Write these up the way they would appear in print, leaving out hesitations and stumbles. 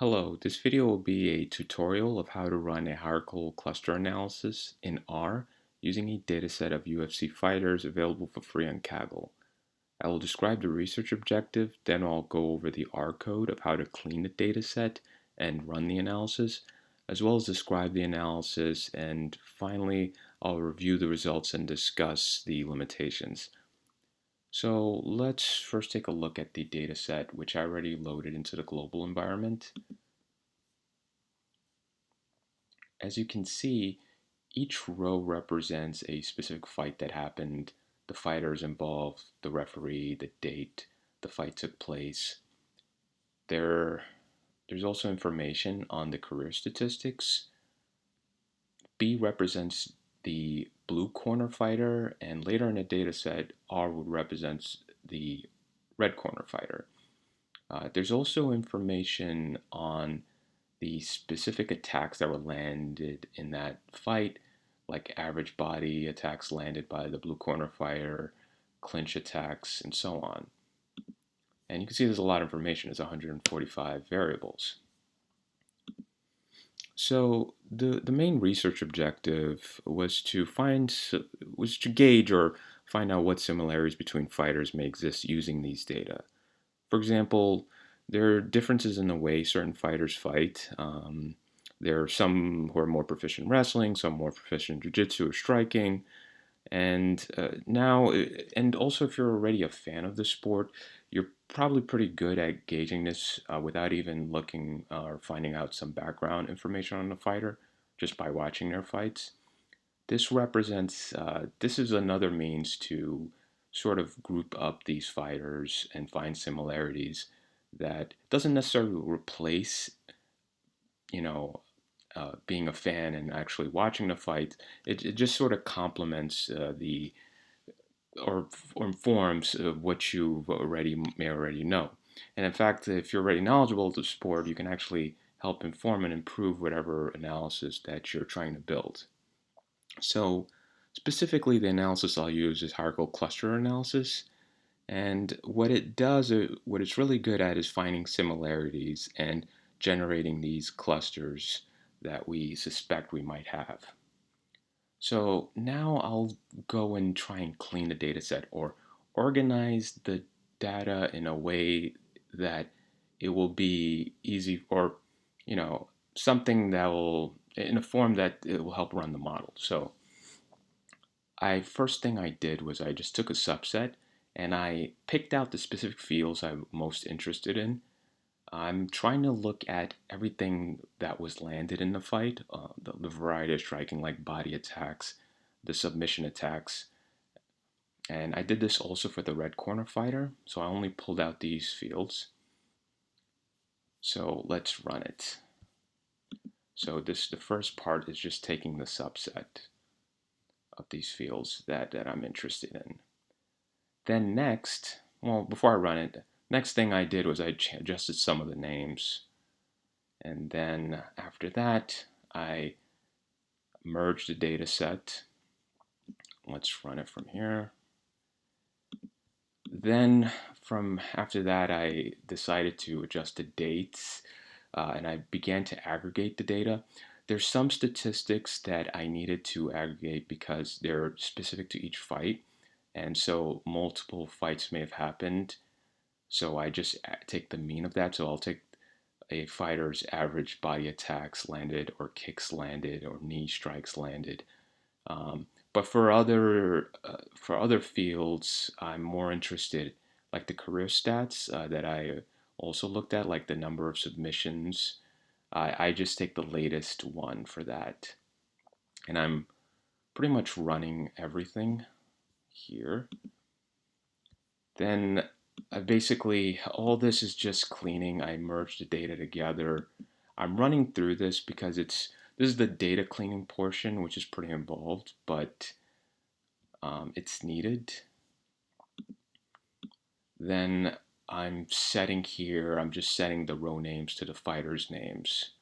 Hello, this video will be a tutorial of how to run a hierarchical cluster analysis in R using a dataset of UFC fighters available for free on Kaggle. I will describe the research objective, then I'll go over the R code of how to clean the dataset and run the analysis, as well as describe the analysis, and finally I'll review the results and discuss the limitations. So let's first take a look at the dataset, which I already loaded into the global environment. As you can see, each row represents a specific fight that happened, the fighters involved, the referee, the date the fight took place. There's also information on the career statistics. B represents the blue corner fighter, and later in the dataset, R would represent the red corner fighter. There's also information on the specific attacks that were landed in that fight, like average body attacks landed by the blue corner fighter, clinch attacks, and so on. And you can see there's a lot of information. It's 145 variables. So the main research objective was to gauge or find out what similarities between fighters may exist using these data. For example, there are differences in the way certain fighters fight. There are some who are more proficient in wrestling, some more proficient in jiu-jitsu or striking. And also if you're already a fan of the sport, you're probably pretty good at gauging this without even looking or finding out some background information on the fighter just by watching their fights. This is another means to sort of group up these fighters and find similarities that doesn't necessarily replace, you know, being a fan and actually watching the fight. It just sort of complements or informs what you may already know. And in fact, if you're already knowledgeable of the sport, you can actually help inform and improve whatever analysis that you're trying to build. So specifically, the analysis I'll use is hierarchical cluster analysis. And what it does, what it's really good at is finding similarities and generating these clusters that we suspect we might have. So now I'll go and try and clean the data set or organize the data in a way that it will be easy or, you know, something that will, in a form that it will help run the model. So first thing I did was I just took a subset and I picked out the specific fields I'm most interested in. I'm trying to look at everything that was landed in the fight, the variety of striking, like body attacks, the submission attacks. And I did this also for the red corner fighter, so I only pulled out these fields. So let's run it. So the first part is just taking the subset of these fields that I'm interested in. Then next, well, before I run it, next thing I did was I adjusted some of the names. And then after that, I merged the data set. Let's run it from here. Then from after that, I decided to adjust the dates and I began to aggregate the data. There's some statistics that I needed to aggregate because they're specific to each fight. And so multiple fights may have happened. So I just take the mean of that. So I'll take a fighter's average body attacks landed or kicks landed or knee strikes landed. But for other fields, I'm more interested, like the career stats that I also looked at, like the number of submissions. I just take the latest one for that, and I'm pretty much running everything here. Then basically all this is just cleaning. I merged the data together. I'm running through this because this is the data cleaning portion, which is pretty involved, but it's needed. Then I'm just setting the row names to the fighters' names.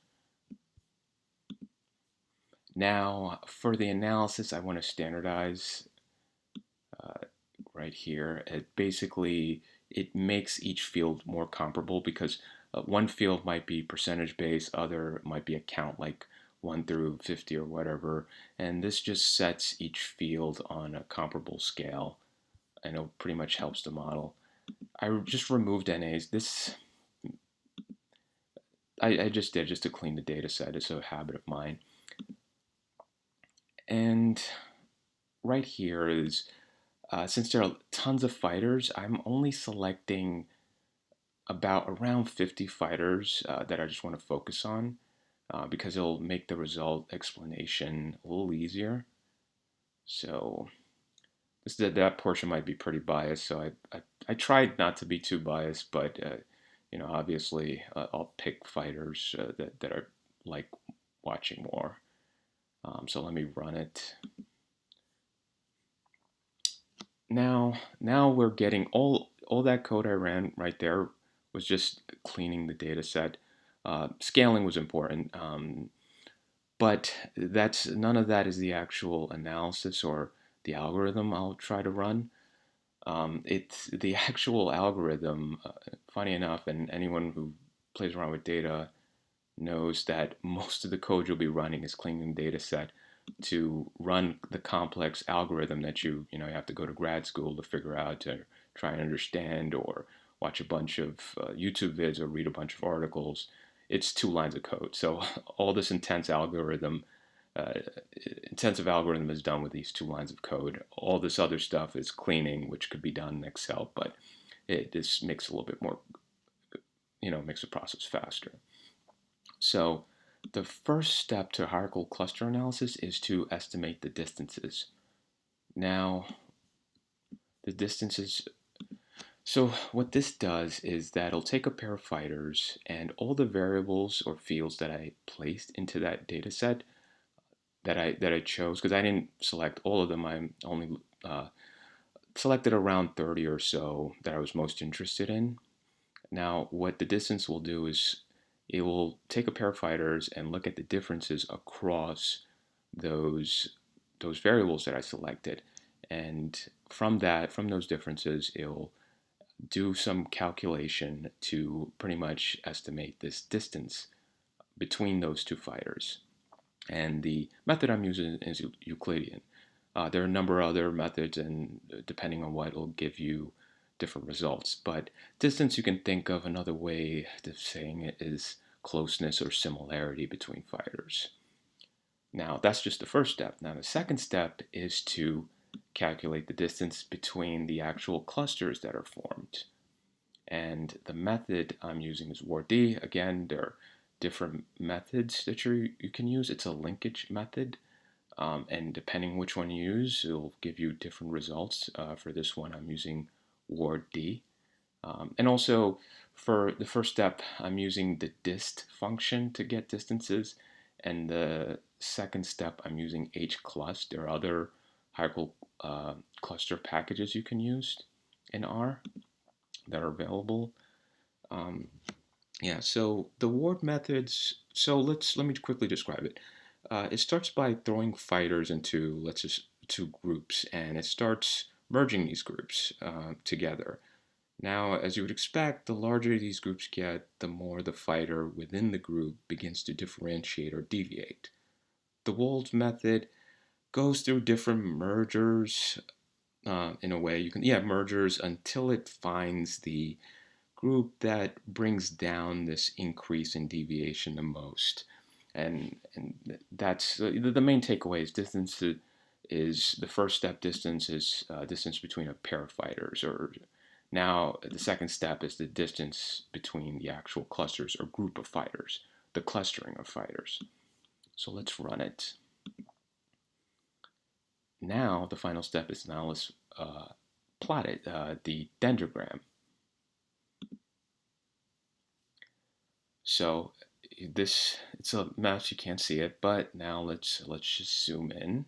Now for the analysis, I want to standardize right here. It makes each field more comparable because one field might be percentage based, other might be a count, like 1 through 50 or whatever. And this just sets each field on a comparable scale, and it pretty much helps the model. I just removed NAs. This I just did just to clean the data set. It's a habit of mine. And right here is, since there are tons of fighters, I'm only selecting about around 50 fighters that I just want to focus on, because it'll make the result explanation a little easier. So that portion might be pretty biased, so I tried not to be too biased, but obviously I'll pick fighters that are like watching more. So let me run it. Now we're getting all that code I ran right there was just cleaning the data set. Scaling was important, but that's none of that is the actual analysis or the algorithm I'll try to run. It's the actual algorithm. Funny enough, and anyone who plays around with data knows that most of the code you'll be running is cleaning the data set to run the complex algorithm that you have to go to grad school to figure out, to try and understand, or watch a bunch of YouTube vids or read a bunch of articles. It's 2 lines of code. So all this uh, intensive algorithm is done with these 2 lines of code. All this other stuff is cleaning, which could be done in Excel, but it just makes it a little bit more, makes the process faster. So the first step to hierarchical cluster analysis is to estimate the distances. Now, the distances, so what this does is that it'll take a pair of fighters and all the variables or fields that I placed into that data set that I chose, because I didn't select all of them. I only selected around 30 or so that I was most interested in. Now, what the distance will do is it will take a pair of fighters and look at the differences across those those variables that I selected, and from those differences, it'll do some calculation to pretty much estimate this distance between those 2 fighters. And the method I'm using is Euclidean. There are a number of other methods, and depending on what, it'll give you different results. But distance, you can think of another way of saying it is closeness or similarity between fighters. Now, that's just the first step. Now, the second step is to calculate the distance between the actual clusters that are formed. And the method I'm using is WARD. Again, there are different methods that you can use. It's a linkage method. And depending which one you use, it'll give you different results. For this one, I'm using WARD. And also, for the first step, I'm using the dist function to get distances. And the second step, I'm using hclust. There are other hierarchical cluster packages you can use in R that are available. Um, yeah, so the ward methods. So let me quickly describe it. It starts by throwing fighters into, let's just, 2 groups, and it starts merging these groups together. Now, as you would expect, the larger these groups get, the more the fighter within the group begins to differentiate or deviate. The Wolves method goes through different mergers, in a way. You can, mergers until it finds the group that brings down this increase in deviation the most. And that's the main takeaway is distance is the first step. Distance is distance between a pair of fighters, or now the second step is the distance between the actual clusters or group of fighters, the clustering of fighters. So let's run it. Now the final step is, now let's plot it, the dendrogram. So it's a mouse, you can't see it, but now let's just zoom in.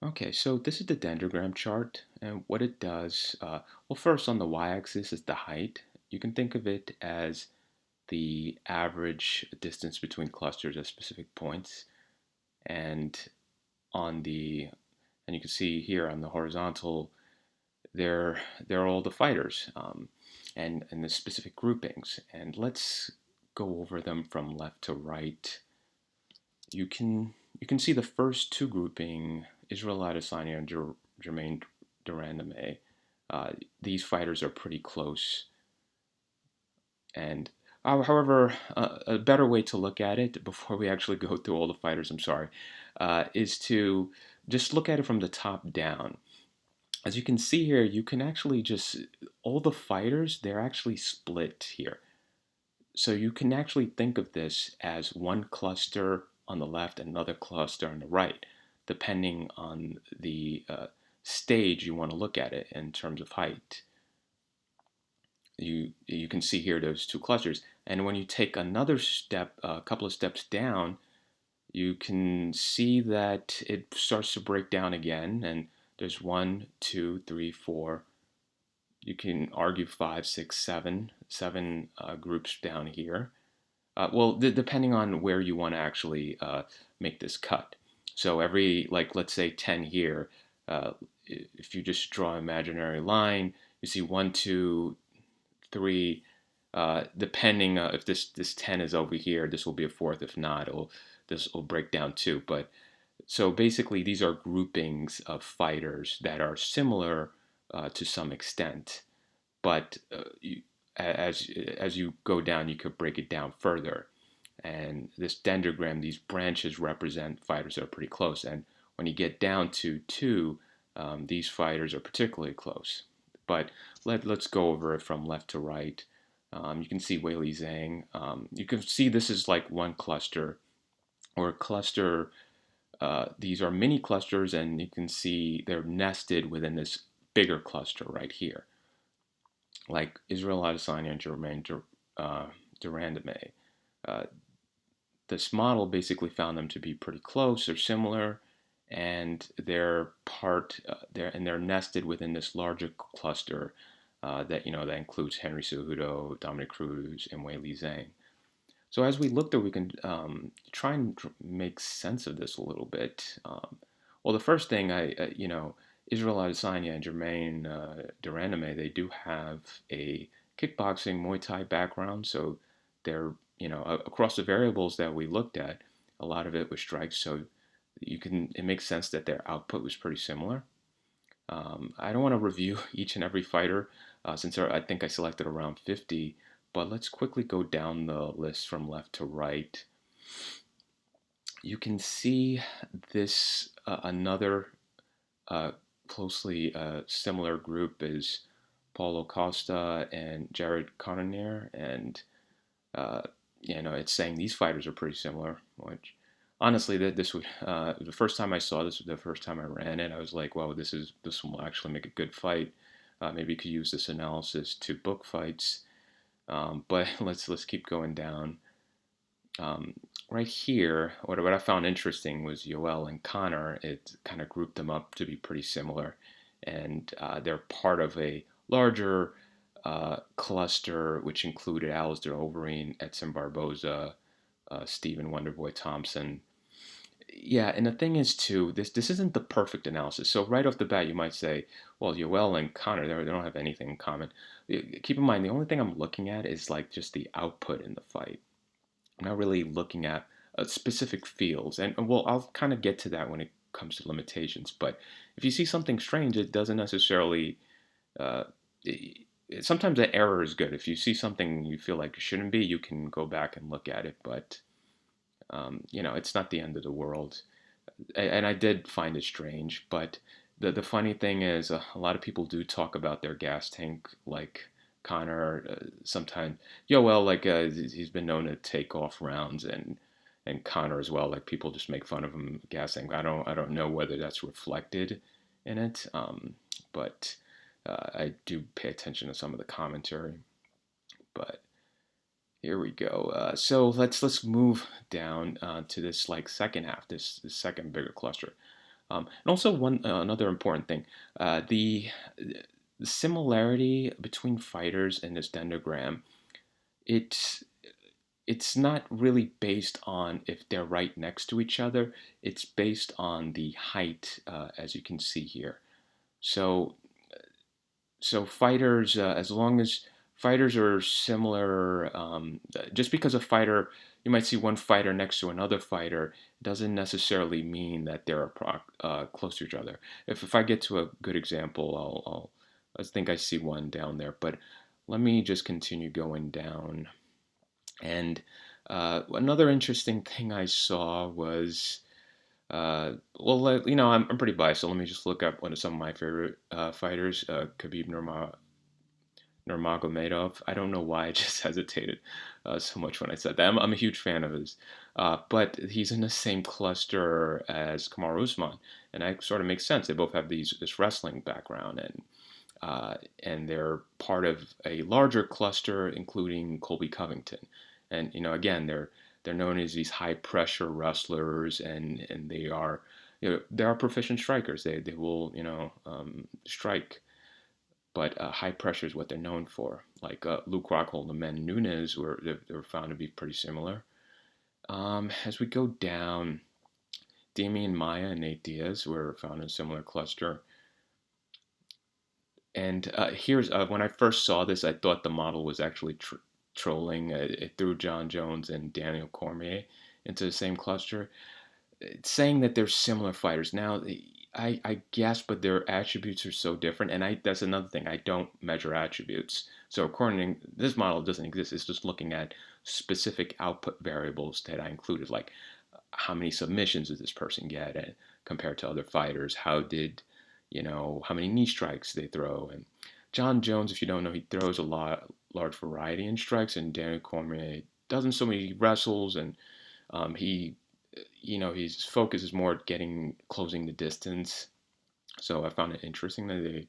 Okay, so this is the dendrogram chart, and what it does, well, first on the y-axis is the height. You can think of it as the average distance between clusters at specific points, and on the and you can see here on the horizontal, they're they're all the fighters, and the specific groupings. And let's go over them from left to right. You can you can see the first two grouping, Israel Adesanya and Jermaine Durandame. Uh, these fighters are pretty close. And however, a better way to look at it before we actually go through all the fighters, I'm sorry, is to just look at it from the top down. As you can see here, you can actually just, all the fighters, they're actually split here. So you can actually think of this as one cluster on the left and another cluster on the right, depending on the stage you want to look at it in terms of height. You can see here those two clusters. And when you take another step, a couple of steps down, you can see that it starts to break down again. And there's 1, 2, 3, 4. You can argue 5, 6, 7, groups down here. Well, depending on where you want to actually make this cut. So every, like, let's say 10 here, if you just draw an imaginary line, you see 1, 2, 3. Depending if this 10 is over here, this will be a fourth. If not, this will break down too. But so basically, these are groupings of fighters that are similar to some extent, but as you go down, you could break it down further. And this dendrogram, these branches represent fighters that are pretty close. And when you get down to 2, these fighters are particularly close. But let's go over it from left to right. You can see Wei Li Zhang. You can see this is like one cluster or a cluster. These are mini clusters, and you can see they're nested within this bigger cluster right here, like Israel Adesanya and Jermaine Durandame. Uh, this model basically found them to be pretty close or similar, and they're nested within this larger cluster that includes Henry Cejudo, Dominic Cruz, and Wei Li Zhang. So as we look there, we can try and make sense of this a little bit. Well, the first thing Israel Adesanya and Jermaine Durandame, they do have a kickboxing Muay Thai background, so they're across the variables that we looked at, a lot of it was strikes. So it makes sense that their output was pretty similar. I don't want to review each and every fighter since I think I selected around 50, but let's quickly go down the list from left to right. You can see this another closely similar group is Paulo Costa and Jared Kononeer, and it's saying these fighters are pretty similar. Which honestly, that this would the first time I saw this, the first time I ran it, I was like, wow, this will actually make a good fight. Maybe you could use this analysis to book fights. But let's keep going down. Right here, what I found interesting was Yoel and Connor. It kind of grouped them up to be pretty similar, and they're part of a larger cluster, which included Alistair Overeem, Edson Barboza, Stephen Wonderboy Thompson. Yeah, and the thing is too, this isn't the perfect analysis. So right off the bat, you might say, well, Yoel and Connor, they don't have anything in common. Keep in mind, the only thing I'm looking at is like just the output in the fight. I'm not really looking at specific fields, and well, I'll kind of get to that when it comes to limitations. But if you see something strange, it doesn't necessarily. Uh, Sometimes the error is good. If you see something you feel like it shouldn't be, you can go back and look at it. But it's not the end of the world. And I did find it strange. But the funny thing is, a lot of people do talk about their gas tank, like Connor. Sometimes Yoel, like he's been known to take off rounds, and Connor as well. Like people just make fun of him gas tank. I don't know whether that's reflected in it, but I do pay attention to some of the commentary. But here we go. So let's move down to this like second half, this second bigger cluster. And also another important thing, the similarity between fighters in this dendrogram, it's it's not really based on if they're right next to each other. It's based on the height, as you can see here. So so fighters, as long as fighters are similar, just because a fighter, you might see one fighter next to another fighter, doesn't necessarily mean that they're close to each other. If I get to a good example, I think I see one down there, but let me just continue going down. And another interesting thing I saw was, I'm pretty biased, so let me just look up one of some of my favorite fighters, Khabib Nurmagomedov. I don't know why I just hesitated so much when I said that. I'm a huge fan of his, but he's in the same cluster as Kamaru Usman, and that sort of makes sense. They both have this wrestling background, and they're part of a larger cluster, including Colby Covington. And again, they're known as these high pressure wrestlers, and they are proficient strikers. They will strike, but high pressure is what they're known for. Like Luke Rockhold and Men Nunes they were found to be pretty similar. As we go down, Damian Maya and Nate Diaz were found in a similar cluster. And here's when I first saw this, I thought the model was actually trolling. It threw John Jones and Daniel Cormier into the same cluster. It's saying that they're similar fighters. Now, I guess, but their attributes are so different. And that's another thing. I don't measure attributes. So according to this model, doesn't exist. It's just looking at specific output variables that I included, like how many submissions did this person get, and compared to other fighters, how many knee strikes they throw. And John Jones, if you don't know, he throws a large variety in strikes, and Daniel Cormier doesn't so many wrestles, and his focus is more at closing the distance. So I found it interesting that they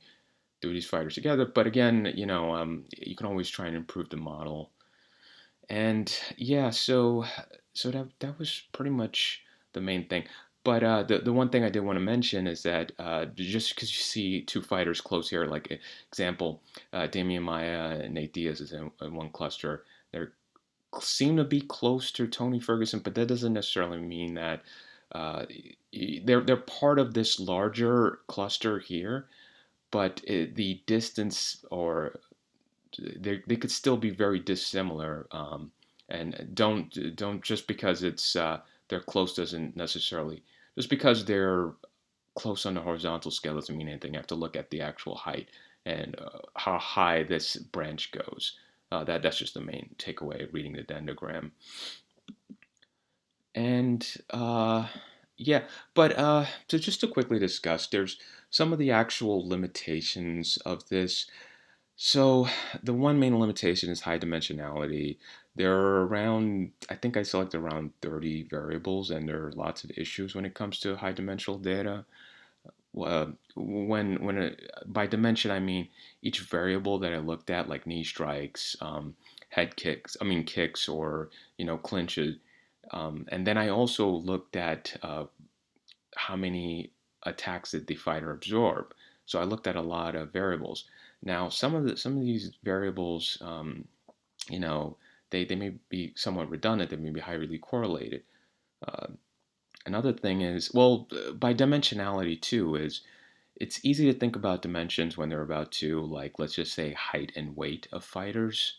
do these fighters together. But again, you can always try and improve the model. And yeah, so that was pretty much the main thing. But the one thing I did want to mention is that just because you see two fighters close here, like example, Damian Maya and Nate Diaz is in one cluster. They seem to be close to Tony Ferguson, but that doesn't necessarily mean that uh, they're part of this larger cluster here. But the distance, or they could still be very dissimilar. And don't just because they're close doesn't necessarily, just because they're close on the horizontal scale doesn't mean anything. You have to look at the actual height and how high this branch goes. That's just the main takeaway of reading the dendrogram. And yeah, but just to quickly discuss, there's some of the actual limitations of this. So the one main limitation is high dimensionality. There are around, I think I selected around 30 variables, and there are lots of issues when it comes to high dimensional data. By dimension I mean each variable that I looked at, like knee strikes, head kicks, I mean kicks, or clinches, and then I also looked at how many attacks did the fighter absorb. So I looked at a lot of variables. Now, some of these variables, you know, they may be somewhat redundant. They may be highly correlated. Uh, Another thing is, well, by dimensionality too, is it's easy to think about dimensions when they're about to, like, let's just say height and weight of fighters.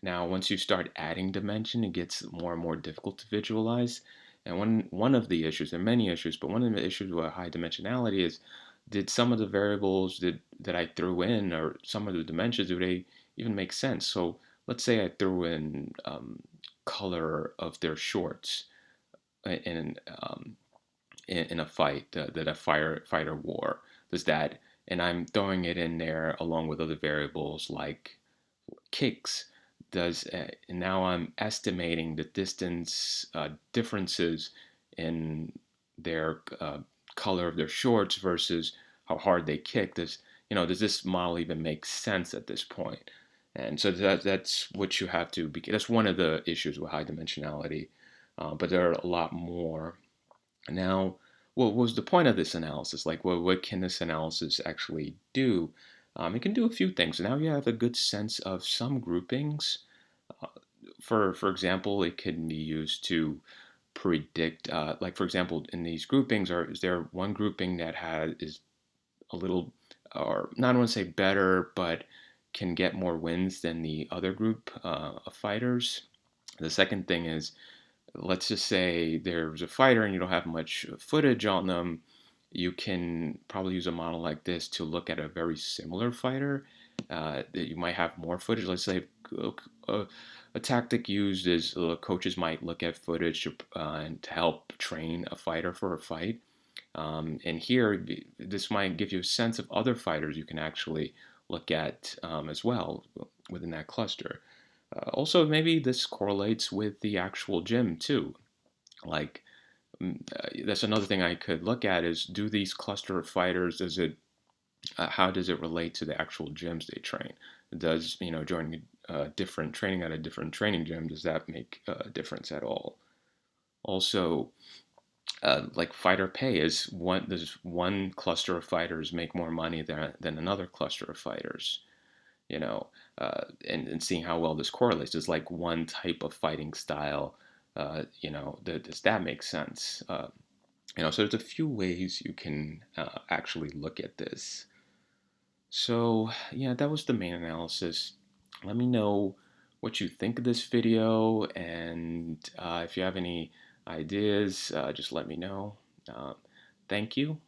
Now, once you start adding dimension, it gets more and more difficult to visualize. And one of the issues, there are many issues, but one of the issues with high dimensionality is, did some of the variables that I threw in, or some of the dimensions, do they even make sense? So let's say I threw in color of their shorts in in a fight that a fighter wore. Does that, and I'm throwing it in there along with other variables like kicks. Does Now I'm estimating the distance differences in their color of their shorts versus how hard they kick. Does this model even make sense at this point? And so that's what you have to be. That's one of the issues with high dimensionality, but there are a lot more. Now, what was the point of this analysis? Like, what can this analysis actually do? It can do a few things. Now you have a good sense of some groupings. Uh, for example, it can be used to predict. Like for example, in these groupings, is there one grouping that is a little or not want to say better, but can get more wins than the other group of fighters. The second thing is, let's just say there's a fighter and you don't have much footage on them. You can probably use a model like this to look at a very similar fighter that you might have more footage. Let's say a tactic used is coaches might look at footage and to help train a fighter for a fight. And here, this might give you a sense of other fighters you can actually look at as well within that cluster. Also, maybe this correlates with the actual gym too. Like, that's another thing I could look at is, do these cluster of fighters, how does it relate to the actual gyms they train? Does, joining different training at a different training gym, does that make a difference at all? Also, like fighter pay is one. Does one cluster of fighters make more money than another cluster of fighters? And seeing how well this correlates is like one type of fighting style. Does that make sense? So there's a few ways you can actually look at this. So yeah, that was the main analysis. Let me know what you think of this video, and if you have any ideas, just let me know. Uh, Thank you,